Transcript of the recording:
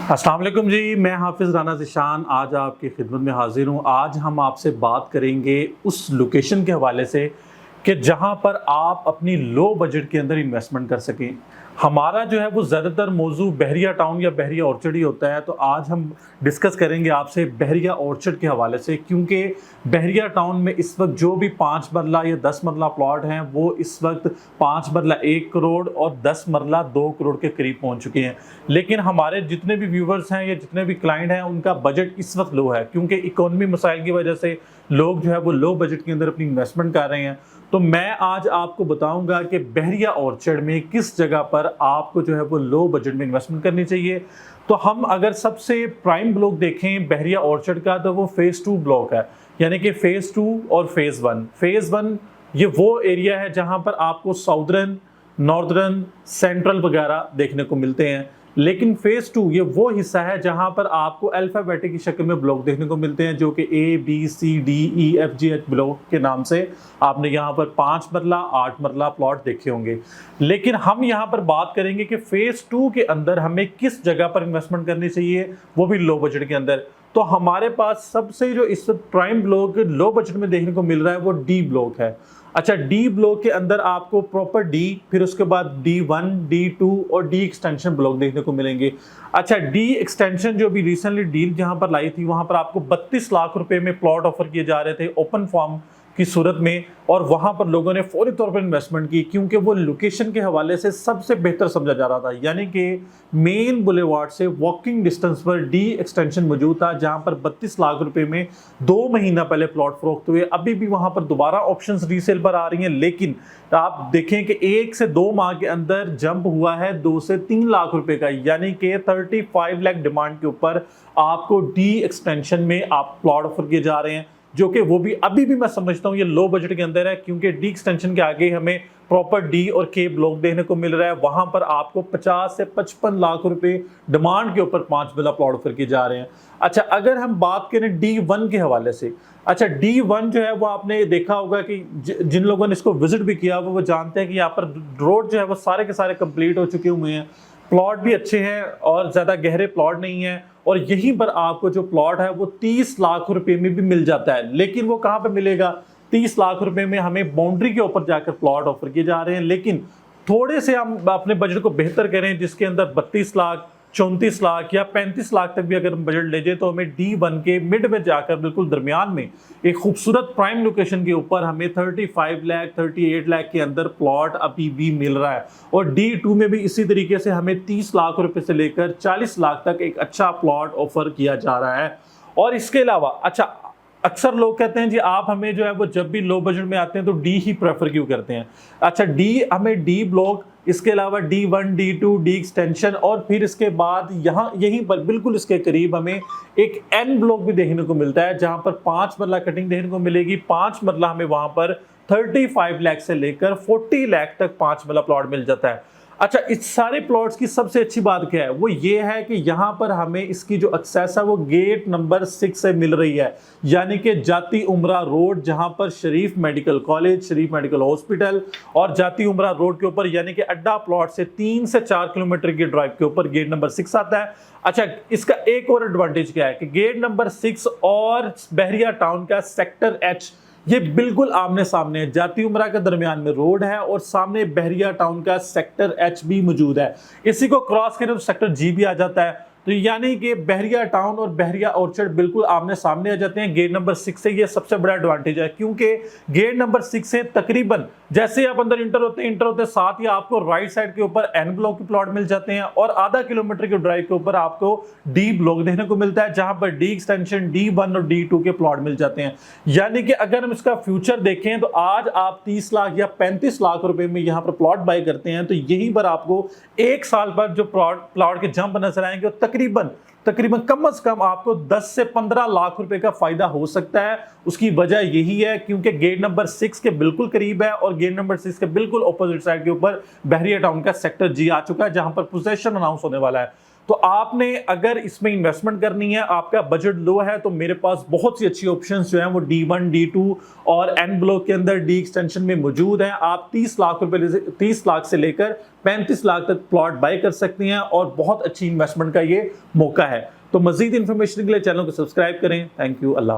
अस्सलाम वालेकुम जी, मैं हाफिज़ राना ज़ीशान आज आपकी खिदमत में हाज़िर हूँ। आज हम आपसे बात करेंगे उस लोकेशन के हवाले से कि जहाँ पर आप अपनी लो बजट के अंदर इन्वेस्टमेंट कर सकें। हमारा जो है वो ज़्यादातर मौजू बहरिया टाउन या बहरिया ऑर्चर्ड ही होता है, तो आज हम डिस्कस करेंगे आपसे बहरिया ऑर्चर्ड के हवाले से, क्योंकि बहरिया टाउन में इस वक्त जो भी 5 मरला या 10 मरला प्लॉट हैं वो इस वक्त 5 मरला 1 करोड़ और 10 मरला 2 करोड़ के करीब पहुँच चुके हैं। लेकिन हमारे जितने भी व्यूवर्स हैं या जितने भी क्लाइंट हैं उनका बजट इस वक्त लो है, क्योंकि इकोनॉमी मसाइल की वजह से लोग जो है वो लो बजट के अंदर अपनी इन्वेस्टमेंट कर रहे हैं। तो मैं आज आपको बताऊंगा कि बहरिया ऑर्चर्ड में किस जगह पर आपको जो है वो लो बजट में इन्वेस्टमेंट करनी चाहिए। तो हम अगर सबसे प्राइम ब्लॉक देखें बहरिया ऑर्चर्ड का, तो वो फेज़ 2 ब्लॉक है, यानी कि फेज़ 2 और फेज़ 1। फेज़ 1 ये वो एरिया है जहां पर आपको साउदर्न, नॉर्दर्न, सेंट्रल वगैरह देखने को मिलते हैं। लेकिन फेज़ 2 ये वो हिस्सा है जहां पर आपको अल्फ़ाबेटिक की शक्ल में ब्लॉक देखने को मिलते हैं, जो कि ABCDEFGH ब्लॉक के नाम से आपने यहां पर 5 मरला 8 मरला प्लॉट देखे होंगे। लेकिन हम यहां पर बात करेंगे कि फेज़ 2 के अंदर हमें किस जगह पर इन्वेस्टमेंट करनी चाहिए, वो भी लो बजट के अंदर। तो हमारे पास सबसे जो इस प्राइम ब्लॉक लो बजट में देखने को मिल रहा है वो डी ब्लॉक है। अच्छा, डी ब्लॉक के अंदर आपको प्रॉपर डी, फिर उसके बाद D1, D2 और डी एक्सटेंशन ब्लॉक देखने को मिलेंगे। अच्छा, डी एक्सटेंशन जो भी रिसेंटली डील जहां पर लाई थी वहां पर आपको 32 लाख रुपए में प्लॉट ऑफर किए जा रहे थे ओपन फॉर्म की सूरत में, और वहां पर लोगों ने फौरी तौर पर इन्वेस्टमेंट की, क्योंकि वो लोकेशन के हवाले से सबसे बेहतर समझा जा रहा था। यानी कि मेन बुलेवार्ड से वॉकिंग डिस्टेंस पर डी एक्सटेंशन मौजूद था, जहां पर 32 लाख रुपए में 2 महीना पहले प्लॉट फरोख्त हुए। अभी भी वहां पर दोबारा ऑप्शंस रीसेल पर आ रही हैं, लेकिन आप देखें कि 1 से 2 माह के अंदर जंप हुआ है 2 से 3 लाख रुपए का, यानी कि 35 लाख डिमांड के ऊपर आपको डी एक्सटेंशन में आप प्लॉट ऑफर किए जा रहे हैं, जो कि वो भी अभी भी मैं समझता हूं ये लो बजट के अंदर है, क्योंकि डी एक्सटेंशन के आगे हमें प्रॉपर डी और के ब्लॉक देखने को मिल रहा है। वहां पर आपको 50 से 55 लाख रुपए डिमांड के ऊपर 5 विला प्लॉट ऑफर किए जा रहे हैं। अच्छा, अगर हम बात करें D1 के हवाले से, अच्छा D1 जो है वो आपने देखा होगा कि जिन लोगों ने इसको विजिट भी किया वो जानते हैं कि यहाँ पर रोड जो है वो सारे के सारे कंप्लीट हो चुके हुए हैं, प्लॉट भी अच्छे हैं और ज़्यादा गहरे प्लॉट नहीं है, और यहीं पर आपको जो प्लॉट है वो 30 लाख रुपए में भी मिल जाता है। लेकिन वो कहाँ पे मिलेगा? 30 लाख रुपए में हमें बाउंड्री के ऊपर जाकर प्लॉट ऑफर किए जा रहे हैं। लेकिन थोड़े से हम अपने बजट को बेहतर करें, जिसके अंदर 32 लाख, 34 लाख या 35 लाख तक भी अगर हम बजट ले जाए, तो हमें D1 के मिड में जाकर बिल्कुल दरमियान में एक खूबसूरत प्राइम लोकेशन के ऊपर हमें 35 लाख 38 लाख के अंदर प्लॉट अभी भी मिल रहा है। और D2 में भी इसी तरीके से हमें 30 लाख रुपए से लेकर 40 लाख तक एक अच्छा प्लॉट ऑफर किया जा रहा है। और इसके अलावा अच्छा, अक्सर लोग कहते हैं जी आप हमें जो है वो जब भी लो बजट में आते हैं तो डी ही प्रेफर क्यों करते हैं। अच्छा, डी हमें डी ब्लॉक, इसके अलावा D1, D2, डी एक्सटेंशन, और फिर इसके बाद यहाँ यहीं पर बिल्कुल इसके करीब हमें एक N ब्लॉक भी देखने को मिलता है, जहां पर 5 मरला कटिंग देखने को मिलेगी। 5 मरला हमें वहां पर 35 लाख से लेकर 40 लाख तक 5 मरला प्लॉट मिल जाता है। अच्छा, इस सारे प्लॉट्स की सबसे अच्छी बात क्या है? वो ये है कि यहाँ पर हमें इसकी जो एक्सेस है वो गेट नंबर 6 से मिल रही है, यानी कि जाती उमरा रोड, जहाँ पर शरीफ मेडिकल कॉलेज, शरीफ मेडिकल हॉस्पिटल और जाती उमरा रोड के ऊपर, यानी कि अड्डा प्लॉट से 3 से 4 किलोमीटर की ड्राइव के ऊपर गेट नंबर 6 आता है। अच्छा, इसका एक और एडवांटेज क्या है कि गेट नंबर 6 और बहरिया टाउन का सेक्टर H ये बिल्कुल आमने सामने है। जाती उमरा के दरमियान में रोड है और सामने बहरिया टाउन का सेक्टर H भी मौजूद है। इसी को क्रॉस करें तो सेक्टर G भी आ जाता है। तो यानी कि बहरिया टाउन और बहरिया ऑर्चर्ड बिल्कुल आमने सामने आ जाते हैं गेट नंबर 6 से। ये सबसे बड़ा एडवांटेज है, क्योंकि गेट नंबर 6 से तकरीबन जैसे ही आप अंदर इंटर होते साथ ही आपको राइट साइड के ऊपर N ब्लॉक के प्लॉट मिल जाते हैं, और आधा किलोमीटर के ड्राइव के ऊपर आपको D ब्लॉक देखने को मिलता है, जहां पर डी एक्सटेंशन, D1 और D2 के प्लॉट मिल जाते हैं। यानी कि अगर हम इसका फ्यूचर देखें तो आज आप 30 लाख या 35 लाख रुपए में यहाँ पर प्लॉट बाय करते हैं, तो यहीं पर आपको 1 साल पर जो प्लॉट के जंप नजर आएंगे तकरीबन कम से कम आपको 10 से 15 लाख रुपए का फायदा हो सकता है। उसकी वजह यही है क्योंकि गेट नंबर 6 के बिल्कुल करीब है, और गेट नंबर 6 के बिल्कुल ऑपोजिट साइड के ऊपर बहरिया टाउन का सेक्टर G आ चुका है, जहां पर पोजेशन अनाउंस होने वाला है। तो आपने अगर इसमें इन्वेस्टमेंट करनी है, आपका बजट लो है, तो मेरे पास बहुत सी अच्छी ऑप्शंस जो हैं वो D1, D2 और एन ब्लॉक के अंदर डी एक्सटेंशन में मौजूद हैं। आप 30 लाख रुपए 30 लाख से लेकर 35 लाख तक प्लॉट बाय कर सकती हैं और बहुत अच्छी इन्वेस्टमेंट का ये मौका है। तो मजीद इंफॉर्मेशन के लिए चैनल को सब्सक्राइब करें। Thank you. अल्लाह।